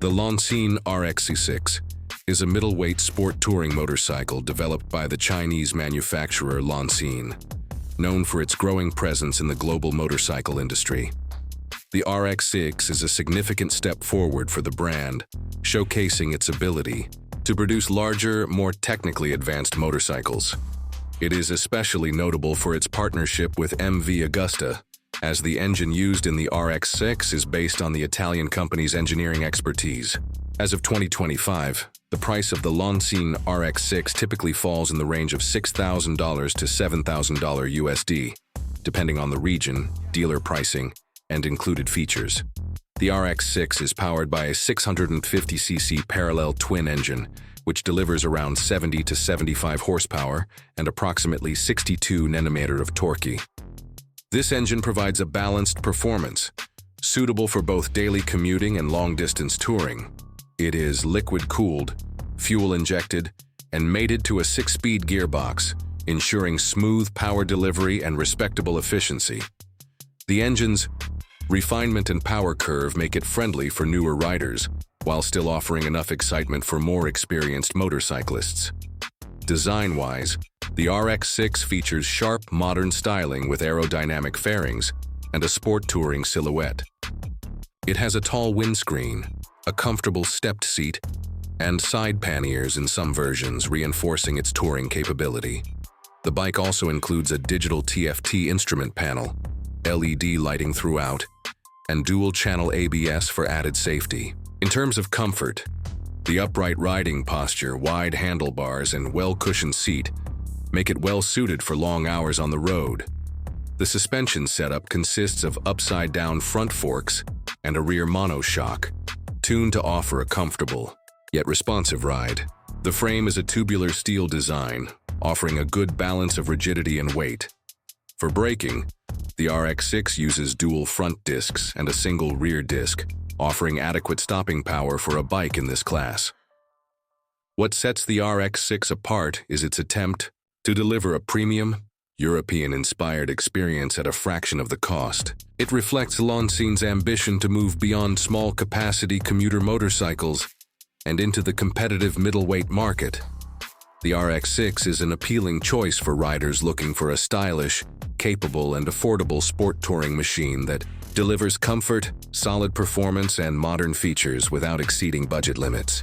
The Loncin RX6 is a middleweight sport touring motorcycle developed by the Chinese manufacturer Loncin, known for its growing presence in the global motorcycle industry. The RX6 is a significant step forward for the brand, showcasing its ability to produce larger, more technically advanced motorcycles. It is especially notable for its partnership with MV Agusta, as the engine used in the RX6 is based on the Italian company's engineering expertise. As of 2025, the price of the Loncin RX6 typically falls in the range of $6,000 to $7,000 USD, depending on the region, dealer pricing, and included features. The RX6 is powered by a 650cc parallel twin engine, which delivers around 70 to 75 horsepower and approximately 62 Nm of torque. This engine provides a balanced performance, suitable for both daily commuting and long-distance touring. It is liquid-cooled, fuel-injected, and mated to a 6-speed gearbox, ensuring smooth power delivery and respectable efficiency. The engine's refinement and power curve make it friendly for newer riders, while still offering enough excitement for more experienced motorcyclists. Design-wise, the RX6 features sharp, modern styling with aerodynamic fairings and a sport touring silhouette. It has a tall windscreen, a comfortable stepped seat, and side panniers in some versions, reinforcing its touring capability. The bike also includes a digital TFT instrument panel, LED lighting throughout, and dual-channel ABS for added safety. In terms of comfort, the upright riding posture, wide handlebars, and well-cushioned seat make it well-suited for long hours on the road. The suspension setup consists of upside-down front forks and a rear monoshock, tuned to offer a comfortable, yet responsive ride. The frame is a tubular steel design, offering a good balance of rigidity and weight. For braking, the RX6 uses dual front discs and a single rear disc, offering adequate stopping power for a bike in this class. What sets the RX6 apart is its attempt to deliver a premium, European-inspired experience at a fraction of the cost. It reflects Loncin's ambition to move beyond small-capacity commuter motorcycles and into the competitive middleweight market. The RX6 is an appealing choice for riders looking for a stylish, capable, and affordable sport touring machine that delivers comfort, solid performance, and modern features without exceeding budget limits.